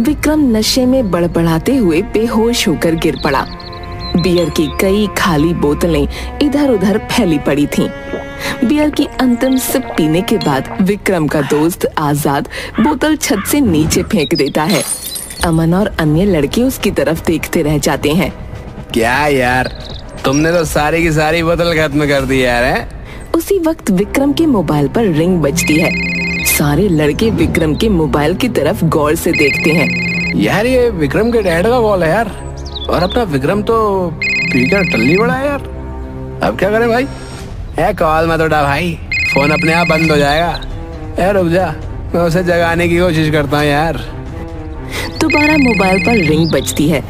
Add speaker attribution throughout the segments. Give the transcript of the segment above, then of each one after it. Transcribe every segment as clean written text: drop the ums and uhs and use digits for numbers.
Speaker 1: विक्रम नशे में बड़बड़ाते हुए बेहोश होकर गिर पड़ा। बियर की कई खाली बोतलें इधर उधर फैली पड़ी थीं। बियर की अंतिम सिप पीने के बाद विक्रम का दोस्त आजाद बोतल छत से नीचे फेंक देता है। अमन और अन्य लड़के उसकी तरफ देखते रह जाते हैं।
Speaker 2: क्या यार, तुमने तो सारी की सारी बोतल खत्म कर दी यार है?
Speaker 1: उसी वक्त विक्रम के मोबाइल पर रिंग बजती है। सारे लड़के विक्रम के मोबाइल की तरफ गौर से देखते हैं।
Speaker 2: यार ये विक्रम के डैड का कॉल है यार, और अपना विक्रम तो पीकर टल्ली बड़ा है यार। अब क्या करें भाई? कॉल मत उठा भाई, फोन अपने आप बंद हो जाएगा। रुक जा, मैं उसे जगाने की कोशिश करता हूँ यार।
Speaker 1: दोबारा मोबाइल पर रिंग बजती है।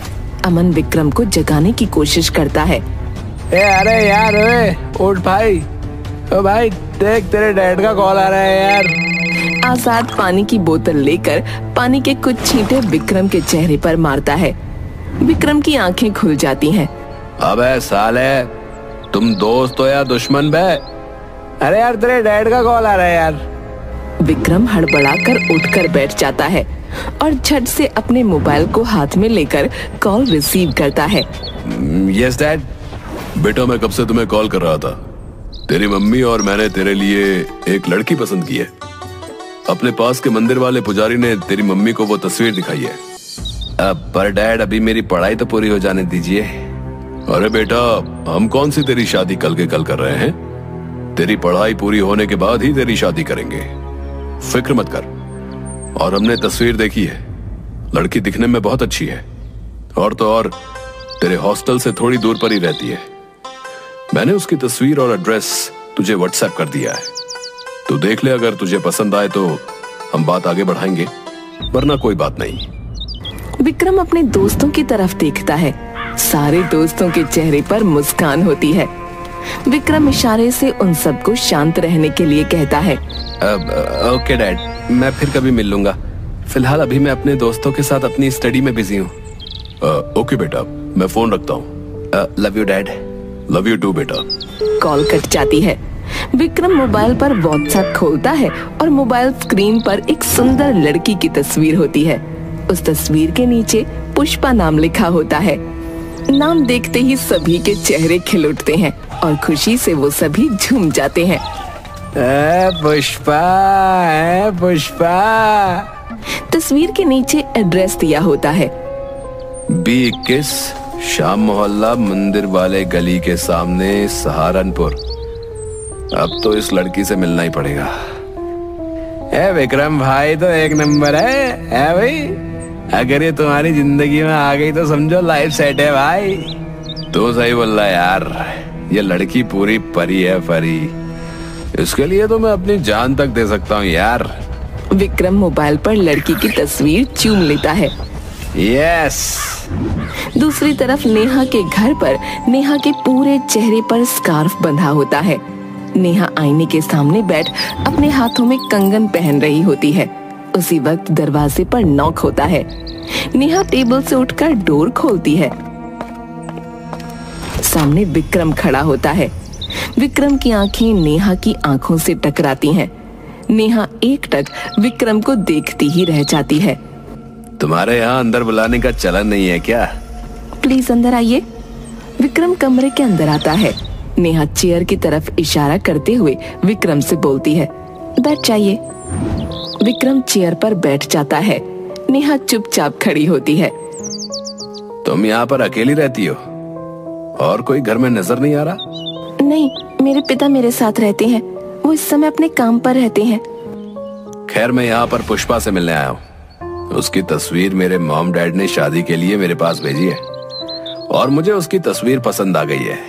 Speaker 1: अमन विक्रम को जगाने की कोशिश करता है।
Speaker 2: अरे यार उठ भाई, ओ भाई देख तेरे डैड का कॉल आ रहा है यार।
Speaker 1: आजाद पानी की बोतल लेकर पानी के कुछ छींटे विक्रम के चेहरे पर मारता है। विक्रम की आंखें खुल जाती हैं।
Speaker 2: अबे साले, तुम दोस्त हो या दुश्मन बे? अरे यार तेरे डैड का कॉल आ रहा है यार।
Speaker 1: विक्रम हड़बड़ाकर उठकर बैठ जाता है और झट से अपने मोबाइल को हाथ में लेकर कॉल रिसीव करता है।
Speaker 2: Yes dad.
Speaker 3: बेटा मैं कब से तुम्हें कॉल कर रहा था। तेरी मम्मी और मैंने तेरे लिए एक लड़की पसंद की है। अपने पास के मंदिर वाले पुजारी ने तेरी मम्मी को वो तस्वीर दिखाई है।
Speaker 2: पर डैड अभी मेरी पढ़ाई तो पूरी हो जाने दीजिए।
Speaker 3: अरे बेटा, हम कौन सी तेरी शादी कल के कल कर रहे हैं। तेरी पढ़ाई पूरी होने के बाद ही तेरी शादी करेंगे, फिक्र मत कर। और हमने तस्वीर देखी है, लड़की दिखने में बहुत अच्छी है, और तो और तेरे हॉस्टल से थोड़ी दूर पर ही रहती है। मैंने उसकी तस्वीर और एड्रेस तुझे व्हाट्सएप कर दिया है। तू देख ले, अगर तुझे पसंद आए तो हम बात आगे बढ़ाएंगे, वरना कोई बात नहीं।
Speaker 1: विक्रम अपने दोस्तों की तरफ देखता है। सारे दोस्तों के चेहरे पर मुस्कान होती है। विक्रम इशारे से उन सबको शांत रहने के लिए कहता है।
Speaker 2: ओके डैड, मैं फिर कभी मिल लूंगा। फिलहाल अभी मैं अपने दोस्तों के साथ अपनी स्टडी में बिजी हूँ।
Speaker 3: ओके बेटा, मैं फोन रखता हूँ।
Speaker 2: Love you dad.
Speaker 3: Love you too बेटा।
Speaker 1: कॉल कट जाती है। विक्रम मोबाइल पर व्हाट्सएप खोलता है और मोबाइल स्क्रीन पर एक सुंदर लड़की की तस्वीर होती है। उस तस्वीर के नीचे पुष्पा नाम लिखा होता है। नाम देखते ही सभी के चेहरे खिल उठते हैं और खुशी से वो सभी झूम जाते हैं।
Speaker 2: पुष्पा, पुष्पा।
Speaker 1: तस्वीर के नीचे एड्रेस दिया होता है।
Speaker 2: B21 शाम मोहल्ला मंदिर वाले गली के सामने, सहारनपुर। अब तो इस लड़की से मिलना ही पड़ेगा। विक्रम भाई तो एक नंबर है भाई। अगर ये तुम्हारी जिंदगी में आ गई तो समझो लाइफ सेट है भाई। तू सही बोल रहा यार, ये लड़की पूरी परी है, परी। इसके लिए तो मैं अपनी जान तक दे सकता हूँ यार।
Speaker 1: विक्रम मोबाइल पर लड़की की तस्वीर चूम लेता है।
Speaker 2: यस।
Speaker 1: दूसरी तरफ नेहा के घर पर नेहा के पूरे चेहरे पर स्कार्फ बंधा होता है। नेहा आईने के सामने बैठ अपने हाथों में कंगन पहन रही होती है। उसी वक्त दरवाजे पर नॉक होता है। नेहा टेबल से उठकर डोर खोलती है। सामने विक्रम खड़ा होता है। विक्रम की आंखें नेहा की आंखों से टकराती हैं। नेहा एकटक विक्रम को देखती ही रह जाती है।
Speaker 2: तुम्हारे यहाँ अंदर बुलाने का चलन नहीं है क्या?
Speaker 1: प्लीज अंदर आइए। विक्रम कमरे के अंदर आता है। नेहा चेयर की तरफ इशारा करते हुए विक्रम से बोलती है, बैठ जाइए। विक्रम चेयर पर बैठ जाता है। नेहा चुपचाप खड़ी होती है।
Speaker 2: तुम यहाँ पर अकेली रहती हो और कोई घर में नजर नहीं आ रहा?
Speaker 1: नहीं, मेरे पिता मेरे साथ रहते हैं। वो इस समय अपने काम पर रहते हैं।
Speaker 2: खैर, मैं यहाँ पर पुष्पा से मिलने आया हूँ। उसकी तस्वीर मेरे मॉम डैड ने शादी के लिए मेरे पास भेजी है और मुझे उसकी तस्वीर पसंद आ गई है,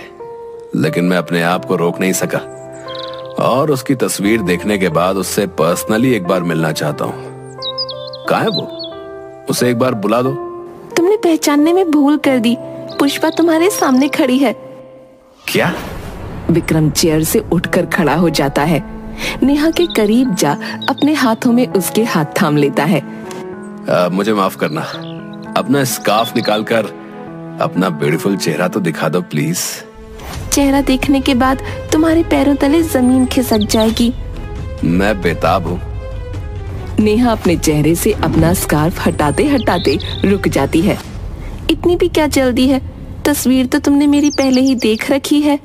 Speaker 2: लेकिन मैं अपने आप को रोक नहीं सका और उसकी तस्वीर देखने के बाद उससे पर्सनली एक बार मिलना चाहता हूँ। कहाँ है वो? उसे एक बार बुला दो।
Speaker 1: तुमने पहचानने में भूल कर दी। पुष्पा तुम्हारे सामने खड़ी है।
Speaker 2: क्या?
Speaker 1: विक्रम चेयर से उठकर खड़ा हो जाता है। नेहा के करीब जा अपने हाथों में उसके हाथ थाम लेता है।
Speaker 2: मुझे माफ करना। अपना स्कार्फ निकालकर अपना ब्यूटीफुल चेहरा तो दिखा दो प्लीज।
Speaker 1: चेहरा देखने के बाद तुम्हारे पैरों तले जमीन खिसक जाएगी।
Speaker 2: मैं बेताब हूँ।
Speaker 1: नेहा अपने चेहरे से अपना स्कार्फ हटाते हटाते रुक जाती है। इतनी भी क्या जल्दी है? तस्वीर तो तुमने मेरी पहले ही देख रखी है।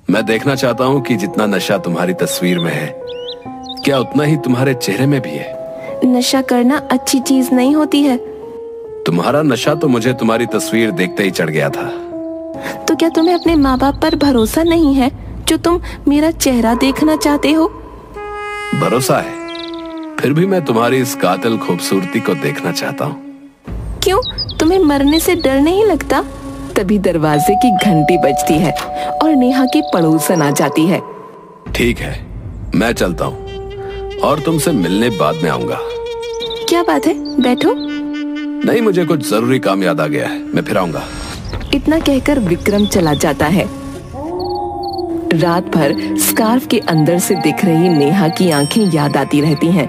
Speaker 2: मैं देखना चाहता हूँ कि जितना नशा तुम्हारी तस्वीर में है, क्या उतना ही तुम्हारे चेहरे में भी है?
Speaker 1: नशा करना अच्छी चीज नहीं होती है।
Speaker 2: तुम्हारा नशा तो मुझे तुम्हारी तस्वीर देखते ही चढ़ गया था।
Speaker 1: तो क्या तुम्हें अपने माँ बाप पर भरोसा नहीं है जो तुम मेरा चेहरा देखना चाहते हो?
Speaker 2: भरोसा है, फिर भी मैं तुम्हारी इस कातिल खूबसूरती को देखना चाहता हूँ।
Speaker 1: क्यों, तुम्हें मरने से डर नहीं लगता? तभी दरवाजे की घंटी बजती है और नेहा की पड़ोसन आ जाती है।
Speaker 2: ठीक है, मैं चलता हूँ और तुमसे मिलने बाद में आऊंगा।
Speaker 1: क्या बात है, बैठो।
Speaker 2: नहीं, मुझे कुछ जरूरी काम याद आ गया है, मैं फिर आऊंगा।
Speaker 1: इतना कहकर विक्रम चला जाता है। रात भर स्कार्फ के अंदर से दिख रही नेहा की आंखें याद आती रहती हैं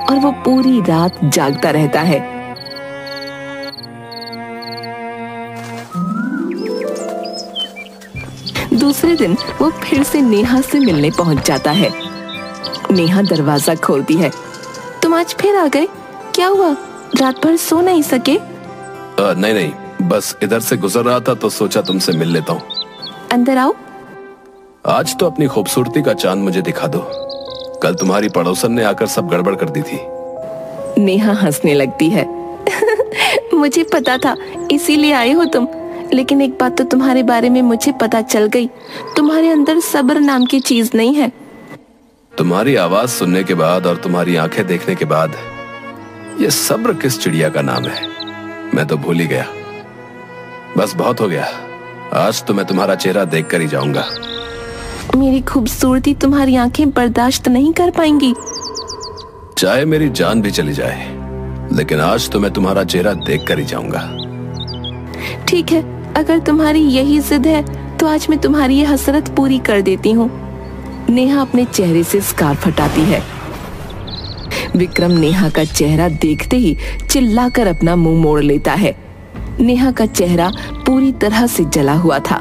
Speaker 1: और वो पूरी रात जागता रहता है। दूसरे दिन वो फिर से नेहा से मिलने पहुंच जाता है। नेहा दरवाजा खोलती है। तुम आज फिर आ गए? क्या हुआ, रात भर सो नहीं सके?
Speaker 2: नहीं, बस इधर से गुजर रहा था तो सोचा तुमसे मिल लेता हूँ।
Speaker 1: अंदर आओ।
Speaker 2: आज तो अपनी खूबसूरती का चांद मुझे दिखा दो। कल तुम्हारी पड़ोसन ने आकर सब गड़बड़ कर दी थी।
Speaker 1: नेहा हंसने लगती है। मुझे पता था, इसीलिए आए हो तुम। लेकिन एक बात तो तुम्हारे बारे में मुझे पता चल गई, तुम्हारे अंदर सब्र नाम की चीज नहीं है।
Speaker 2: तुम्हारी आवाज सुनने के बाद और तुम्हारी आंखें देखने के बाद ये सब्र किस चिड़िया का नाम है मैं तो भूल ही गया। बस बहुत हो गया, आज तो मैं तुम्हारा चेहरा देख कर ही जाऊंगा।
Speaker 1: मेरी खूबसूरती तुम्हारी आंखें बर्दाश्त नहीं कर पाएंगी।
Speaker 2: चाहे मेरी जान भी चली जाए, लेकिन आज तो मैं तुम्हारा चेहरा देख कर ही जाऊंगा।
Speaker 1: ठीक है, अगर तुम्हारी यही जिद है तो आज मैं तुम्हारी ये हसरत पूरी कर देती हूँ। नेहा अपने चेहरे से स्कार्फ हटाती है। विक्रम नेहा का चेहरा देखते ही चिल्लाकर अपना मुंह मोड़ लेता है। नेहा का चेहरा पूरी तरह से जला हुआ था।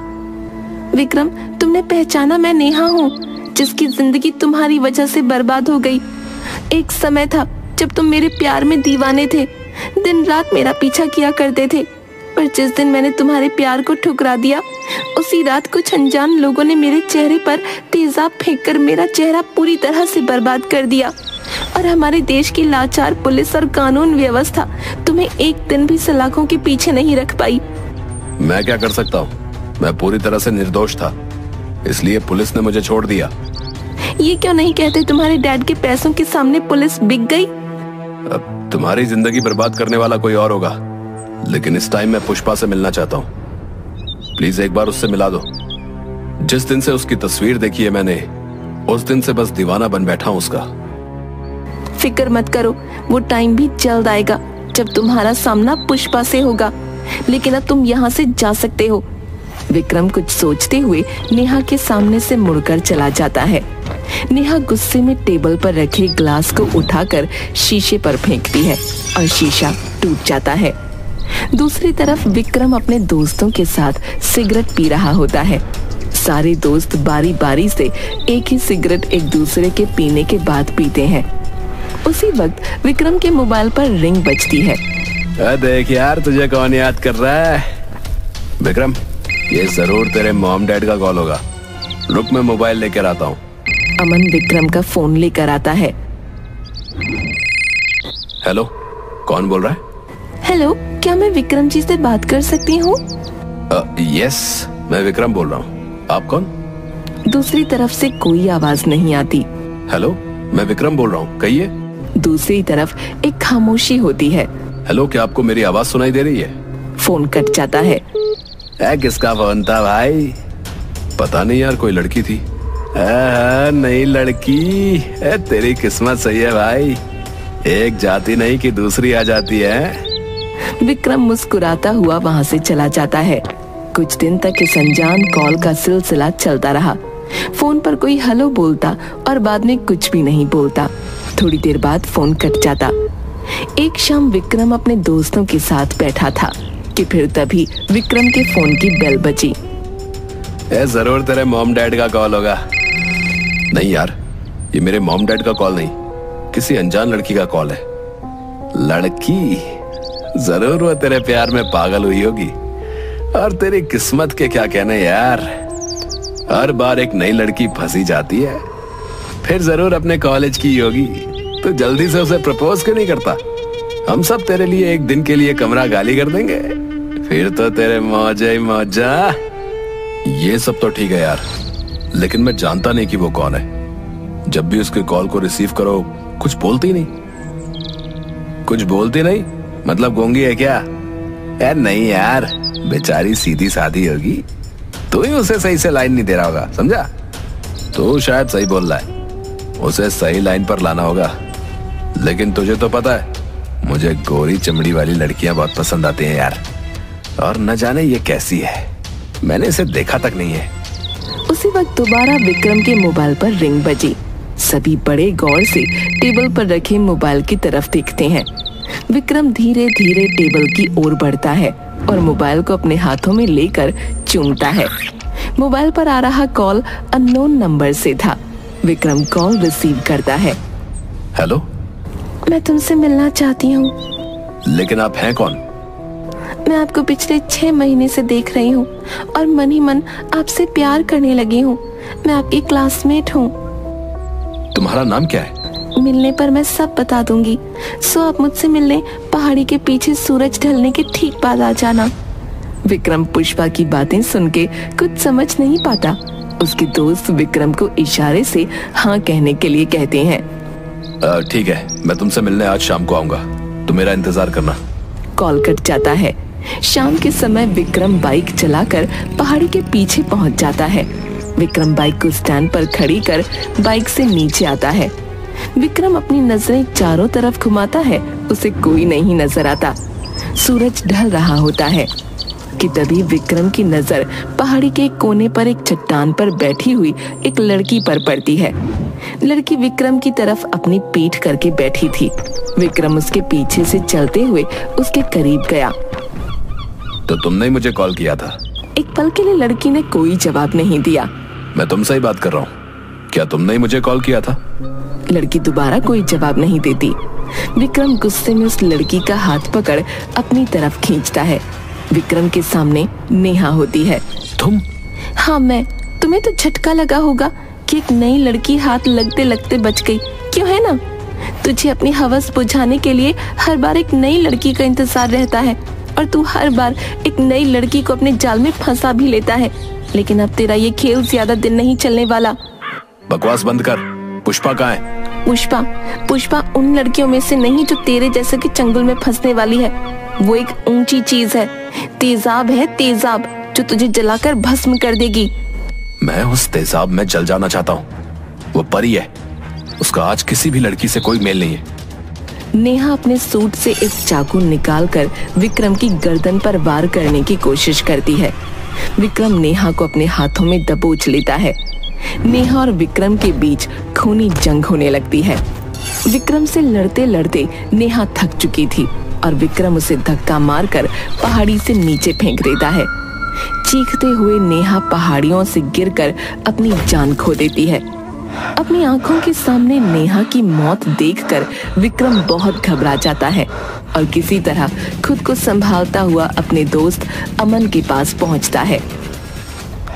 Speaker 1: विक्रम, तुमने पहचाना मैं नेहा हूँ, जिसकी जिंदगी तुम्हारी वजह से बर्बाद हो गई। एक समय था जब तुम मेरे प्यार में दीवाने थे, दिन रात मेरा पीछा किया करते थे। पर जिस दिन मैंने तुम्हारे प्यार को ठुकरा दिया, उसी रात कुछ अनजान लोगों ने मेरे चेहरे पर तेजाब फेंककर मेरा चेहरा पूरी तरह से बर्बाद कर दिया। और हमारे देश की लाचार पुलिस और कानून व्यवस्था तुम्हें एक दिन भी सलाखों के पीछे नहीं रख पाई।
Speaker 2: मैं क्या कर सकता हूँ? मैं पूरी तरह से निर्दोष था, इसलिए पुलिस ने मुझे छोड़ दिया।
Speaker 1: ये क्यों नहीं कहते तुम्हारे डैड के पैसों के सामने पुलिस बिक गई?
Speaker 2: अब तुम्हारी जिंदगी बर्बाद करने वाला कोई और होगा, लेकिन इस टाइम मैं पुष्पा से मिलना चाहता हूँ। प्लीज एक बार उससे मिला दो। जिस दिन से उसकी तस्वीर देखी है मैंने, उस दिन से बस दीवाना बन बैठा हूँ उसका।
Speaker 1: फिक्र मत करो, वो टाइम भी जल्द आएगा जब तुम्हारा सामना पुष्पा से होगा। लेकिन अब तुम यहाँ से जा सकते हो। विक्रम कुछ सोचते हुए नेहा के सामने से मुड़कर चला जाता है। नेहा गुस्से में टेबल पर रखे ग्लास को उठाकर शीशे पर फेंकती है और शीशा टूट जाता है। दूसरी तरफ विक्रम अपने दोस्तों के साथ सिगरेट पी रहा होता है। सारे दोस्त बारी बारी से एक ही सिगरेट एक दूसरे के पीने के बाद पीते हैं। उसी वक्त विक्रम के मोबाइल पर रिंग बजती है।
Speaker 2: देख यार, तुझे कौन याद कर रहा है? विक्रम, ये जरूर तेरे मॉम डैड का कॉल होगा। रुक, मैं मोबाइल लेकर आता हूँ।
Speaker 1: अमन विक्रम का फोन लेकर आता है।
Speaker 2: हेलो, कौन बोल रहा है?
Speaker 1: हेलो, क्या मैं विक्रम जी से बात कर सकती हूँ?
Speaker 2: यस, मैं विक्रम बोल रहा हूँ। आप कौन?
Speaker 1: दूसरी तरफ से कोई आवाज नहीं आती।
Speaker 2: हेलो, मैं विक्रम बोल रहा हूँ, कहिए।
Speaker 1: दूसरी तरफ एक खामोशी होती है।
Speaker 2: हेलो, क्या आपको मेरी आवाज सुनाई दे रही है?
Speaker 1: फोन कट जाता है।
Speaker 2: किसका फोन था भाई? पता नहीं यार, कोई लड़की थी। नहीं लड़की, तेरी किस्मत सही है भाई, एक जाती नहीं कि दूसरी आ जाती है।
Speaker 1: विक्रम मुस्कुराता हुआ वहाँ से चला जाता है। कुछ दिन तक इस अनजान कॉल का सिलसिला चलता रहा। फोन पर कोई हेलो बोलता और बाद में कुछ भी नहीं बोलता। थोड़ी देर बाद फोन कट जाता। एक शाम विक्रम अपने दोस्तों के साथ बैठा था कि फिर तभी विक्रम के फोन की बेल बजी।
Speaker 2: जरूर तेरे मॉम डैड का कॉल होगा। नहीं यार, ये मेरे मॉम डैड का कॉल नहीं, किसी अनजान लड़की का कॉल है। लड़की? जरूर वो तेरे प्यार में पागल हुई होगी। और तेरी किस्मत के क्या कहने यार, हर बार एक नई लड़की फंसी जाती है। फिर जरूर अपने कॉलेज की होगी। तो जल्दी से उसे प्रपोज क्यों नहीं करता? हम सब तेरे लिए एक दिन के लिए कमरा गाली कर देंगे, फिर तो तेरे मौजा ही मौजा। ये सब तो ठीक है यार, लेकिन मैं जानता नहीं कि वो कौन है। जब भी उसके कॉल को रिसीव करो कुछ बोलती नहीं। कुछ बोलती नहीं मतलब गूंगी है क्या? यार नहीं यार, बेचारी सीधी सादी होगी। तू ही उसे सही से लाइन नहीं दे रहा होगा, समझा? तू शायद सही बोल रहा है, उसे सही लाइन पर लाना होगा। लेकिन तुझे तो पता है मुझे गोरी चमड़ी वाली लड़कियां बहुत पसंद आती हैं यार। और न जाने ये कैसी है, मैंने इसे देखा तक नहीं है।
Speaker 1: उसी वक्त दोबारा विक्रम के मोबाइल पर रिंग बजी। सभी बड़े गौर से टेबल पर रखे मोबाइल की तरफ देखते हैं। विक्रम धीरे धीरे टेबल की ओर बढ़ता है और मोबाइल को अपने हाथों में लेकर चूमता है। मोबाइल पर आ रहा कॉल अननोन नंबर से था। विक्रम कॉल रिसीव करता है।
Speaker 2: हेलो,
Speaker 1: मैं तुमसे मिलना चाहती हूँ।
Speaker 2: लेकिन आप हैं कौन?
Speaker 1: मैं आपको पिछले 6 महीने से देख रही हूँ और मन ही मन आपसे प्यार करने लगी हूँ। मैं आपकी क्लासमेट हूँ।
Speaker 2: तुम्हारा नाम क्या है?
Speaker 1: मिलने पर मैं सब बता दूंगी। सो आप मुझसे मिलने पहाड़ी के पीछे सूरज ढलने के ठीक बाद आ जाना। विक्रम पुष्पा की बातें सुन के कुछ समझ नहीं पाता। उसके दोस्त विक्रम को इशारे से हाँ कहने के लिए कहते हैं।
Speaker 2: ठीक है, मैं तुमसे मिलने आज शाम को आऊंगा, तो मेरा इंतजार करना।
Speaker 1: कॉल कट जाता है। शाम के समय विक्रम बाइक चलाकर पहाड़ी के पीछे पहुंच जाता है। विक्रम बाइक को स्टैंड पर खड़ी कर बाइक से नीचे आता है। विक्रम अपनी नजरें चारों तरफ घुमाता है, उसे कोई नहीं नजर आता। सूरज ढल रहा होता है कि तभी विक्रम की नजर पहाड़ी के कोने पर एक चट्टान पर बैठी हुई एक लड़की पर पड़ती है। लड़की विक्रम की तरफ अपनी पीठ करके बैठी थी। विक्रम उसके पीछे से चलते हुए उसके करीब गया।
Speaker 2: तो तुमने ही मुझे कॉल किया था?
Speaker 1: एक पल के लिए लड़की ने कोई जवाब नहीं दिया।
Speaker 2: मैं तुमसे ही बात कर रहा हूँ, क्या तुमने ही मुझे कॉल किया था?
Speaker 1: लड़की दोबारा कोई जवाब नहीं देती। विक्रम गुस्से में उस लड़की का हाथ पकड़ अपनी तरफ खींचता है। विक्रम के सामने नेहा होती है।
Speaker 2: तुम?
Speaker 1: हाँ मैं। तुम्हें तो झटका लगा होगा कि एक नई लड़की हाथ लगते लगते बच गई, क्यों है ना? तुझे अपनी हवस बुझाने के लिए हर बार एक नई लड़की का इंतजार रहता है और तू हर बार एक नई लड़की को अपने जाल में फंसा भी लेता है। लेकिन अब तेरा ये खेल ज्यादा दिन नहीं चलने वाला।
Speaker 2: बकवास बंद कर। पुष्पा कहाँ है?
Speaker 1: पुष्पा उन लड़कियों में से नहीं जो तेरे जैसे के चंगुल में फंसने वाली है। वो एक ऊंची चीज है, तेजाब है, तेजाब, जो तुझे जलाकर भस्म कर देगी।
Speaker 2: मैं उस तेजाब में जल जाना चाहता हूँ। वो परी है, उसका आज किसी भी लड़की से कोई मेल नहीं है।
Speaker 1: नेहा अपने सूट से एक चाकू निकालकर विक्रम की गर्दन पर वार करने की कोशिश करती है। विक्रम नेहा को अपने हाथों में दबोच लेता है। नेहा और विक्रम के बीच खूनी जंग होने लगती है। विक्रम से लड़ते लड़ते नेहा थक चुकी थी और विक्रम उसे धक्का मारकर पहाड़ी से नीचे फेंक देता है। चीखते हुए नेहा पहाड़ियों से गिरकर अपनी जान खो देती है। अपनी आंखों के सामने नेहा की मौत देखकर विक्रम बहुत घबरा जाता है और किसी तरह खुद को संभालता हुआ अपने दोस्त अमन के पास पहुंचता है।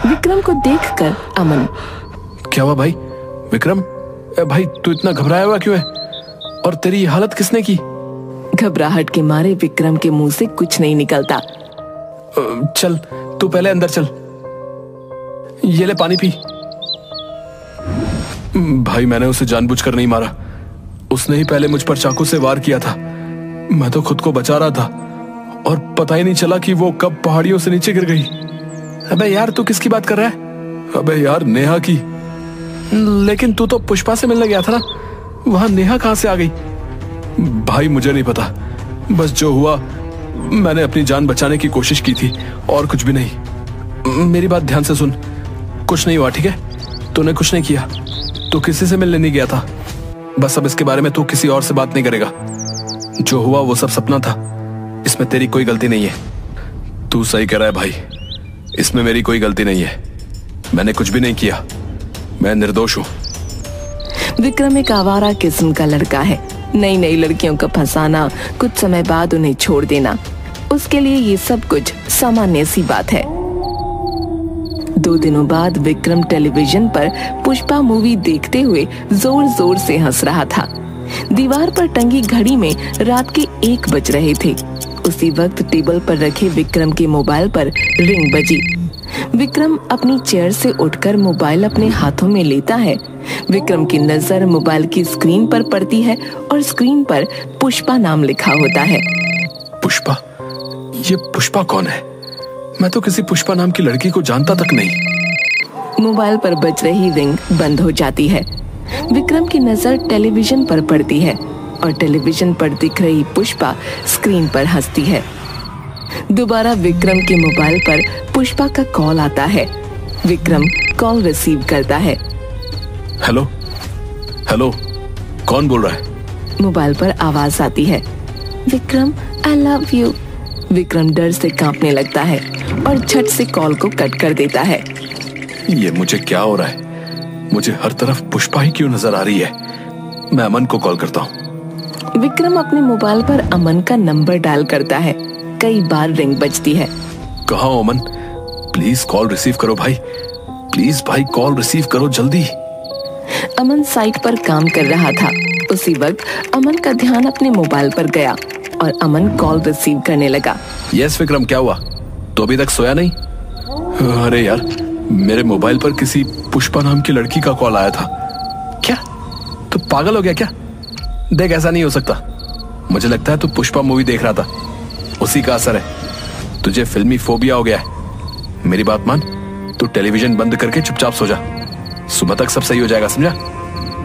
Speaker 1: विक्रम को देखकर अमन,
Speaker 2: क्या हुआ भाई? विक्रम भाई, तू इतना घबराया हुआ क्यों है? और तेरी हालत किसने की?
Speaker 1: घबराहट के मारे विक्रम के मुंह से कुछ नहीं निकलता।
Speaker 2: चल तू पहले अंदर चल, ये ले पानी पी। भाई मैंने उसे जानबूझकर नहीं मारा, उसने ही पहले मुझ पर चाकू से वार किया था। मैं तो खुद को बचा रहा था और पता ही नहीं चला कि वो कब पहाड़ियों से नीचे गिर गई। अबे यार तू किसकी बात कर रहा है? अबे यार नेहा की। लेकिन तू तो पुष्पा से मिलने गया था ना, वहां नेहा कहां से आ गई? भाई मुझे नहीं पता, बस जो हुआ मैंने अपनी जान बचाने की कोशिश की थी और कुछ भी नहीं। मेरी बात ध्यान से सुन, कुछ नहीं हुआ, ठीक है? तूने कुछ नहीं किया, तू किसी से मिलने नहीं गया था। बस अब इसके बारे में तू किसी और से बात नहीं करेगा। जो हुआ वो सब सपना था, इसमें तेरी कोई गलती नहीं है। तू सही कह रहा है भाई, इसमें मेरी कोई गलती नहीं है। मैंने कुछ भी नहीं किया, मैं निर्दोष हूं।
Speaker 1: विक्रम एक आवारा किस्म का लड़का है। नई नई लड़कियों को फंसाना, कुछ समय बाद उन्हें छोड़ देना, उसके लिए ये सब कुछ सामान्य सी बात है। 2 दिनों बाद विक्रम टेलीविजन पर पुष्पा मूवी देखते हुए जोर जोर से हंस रहा था। दीवार पर टंगी घड़ी में रात के 1 बज रहे थे। उसी वक्त टेबल पर रखे विक्रम के मोबाइल पर रिंग बजी। विक्रम अपनी चेयर से उठकर मोबाइल अपने हाथों में लेता है। विक्रम की नजर मोबाइल की स्क्रीन पर पड़ती है और स्क्रीन पर पुष्पा नाम लिखा होता है।
Speaker 3: पुष्पा? ये पुष्पा कौन है? मैं तो किसी पुष्पा नाम की लड़की को जानता तक नहीं।
Speaker 1: मोबाइल पर बज रही रिंग बंद हो जाती है। विक्रम की नजर टेलीविजन पर पड़ती है और टेलीविजन पर दिख रही पुष्पा स्क्रीन पर हंसती है। दोबारा विक्रम के मोबाइल पर पुष्पा का कॉल आता है। विक्रम कॉल रिसीव करता है।
Speaker 3: हेलो हेलो, कौन बोल रहा है?
Speaker 1: मोबाइल पर आवाज आती है, Vikram I love you. Vikram डर से कांपने लगता है और झट से कॉल को कट कर देता है।
Speaker 3: ये मुझे क्या हो रहा है? मुझे हर तरफ पुष्पा ही क्यों नजर आ रही है? मैं अमन को कॉल करता हूँ।
Speaker 1: विक्रम अपने मोबाइल पर अमन का नंबर डायल करता है। कई बार रिंग बजती है।
Speaker 3: कहाँ हो अमन? प्लीज कॉल रिसीव करो भाई, प्लीज भाई कॉल रिसीव करो जल्दी।
Speaker 1: अमन साइट पर काम कर रहा था। उसी वक्त अमन का ध्यान अपने मोबाइल पर गया और अमन कॉल रिसीव करने लगा।
Speaker 3: यस विक्रम, क्या हुआ? तो अभी तक सोया नहीं? अरे यार, मेरे मोबाइल पर किसी पुष्पा नाम की लड़की का कॉल आया था। क्या तू पागल हो गया क्या? देख, ऐसा नहीं हो सकता। मुझे लगता है तू पुष्पा मूवी देख रहा था, उसी का असर है। तुझे फिल्मी फोबिया हो गया है। मेरी बात मान, तू टेलीविजन बंद करके चुपचाप सो जा। सुबह तक सब सही हो जाएगा, समझा?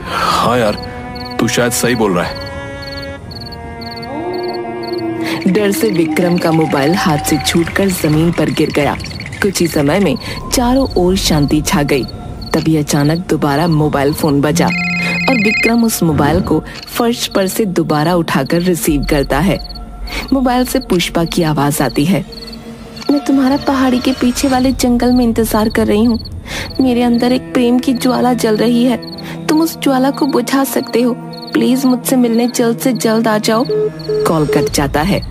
Speaker 3: हाँ यार, तू शायद सही बोल रहा है।
Speaker 1: डर से विक्रम का मोबाइल हाथ से छूटकर जमीन पर गिर गया। कुछ ही समय में चारों ओर शांति छा गई। तभी अचानक दोबारा मोबाइल फोन बजा और विक्रम उस मोबाइल को फर्श पर से दोबारा उठाकर रिसीव करता है। मोबाइल से पुष्पा की आवाज आती है, मैं तुम्हारा पहाड़ी के पीछे वाले जंगल में इंतजार कर रही हूँ। मेरे अंदर एक प्रेम की ज्वाला जल रही है, तुम उस ज्वाला को बुझा सकते हो। प्लीज मुझसे मिलने जल्द से जल्द आ जाओ। कॉल कट जाता है।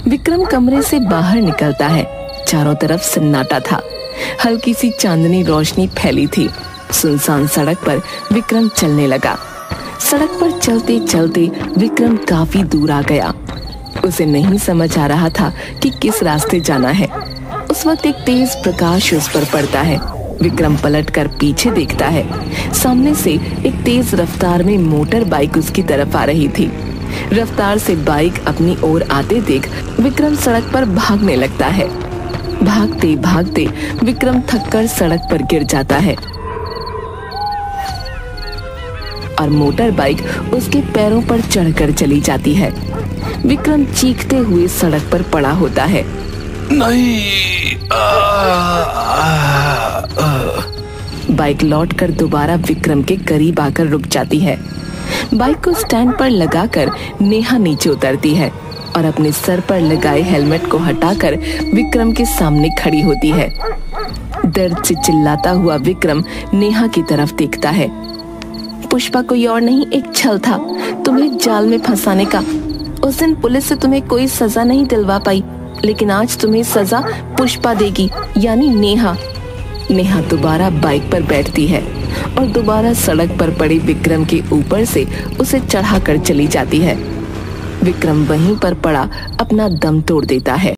Speaker 1: विक्रम कमरे से बाहर निकलता है। चारों तरफ सन्नाटा था। हल्की सी चांदनी रोशनी फैली थी। सुनसान सड़क पर विक्रम चलने लगा। सड़क पर चलते चलते विक्रम काफी दूर आ गया। उसे नहीं समझ आ रहा था कि किस रास्ते जाना है। उस वक्त एक तेज प्रकाश उस पर पड़ता है। विक्रम पलटकर पीछे देखता है। सामने से एक तेज रफ्तार में मोटर बाइक उसकी तरफ आ रही थी। रफ्तार से बाइक अपनी ओर आते देख विक्रम सड़क पर भागने लगता है। भागते भागते विक्रम थककर सड़क पर गिर जाता है और मोटर बाइक उसके पैरों पर चढ़कर चली जाती है। विक्रम चीखते हुए सड़क पर पड़ा होता है।
Speaker 3: नहीं।
Speaker 1: बाइक लौटकर दोबारा विक्रम के करीब आकर रुक जाती है। बाइक को स्टैंड पर लगाकर नेहा नीचे उतरती है और अपने सर पर लगाए हेलमेट को हटाकर विक्रम के सामने खड़ी होती है। दर्द से चिल्लाता हुआ विक्रम नेहा की तरफ देखता है। पुष्पा कोई और नहीं, एक छल था तुम्हें जाल में फंसाने का। उस दिन पुलिस से तुम्हें कोई सजा नहीं दिलवा पाई, लेकिन आज तुम्हें सजा पुष्पा देगी, यानी नेहा। नेहा दोबारा बाइक पर बैठती है और दोबारा सड़क पर पड़े विक्रम के ऊपर से उसे चढ़ाकर चली जाती है। विक्रम वहीं पर पड़ा अपना दम तोड़ देता है।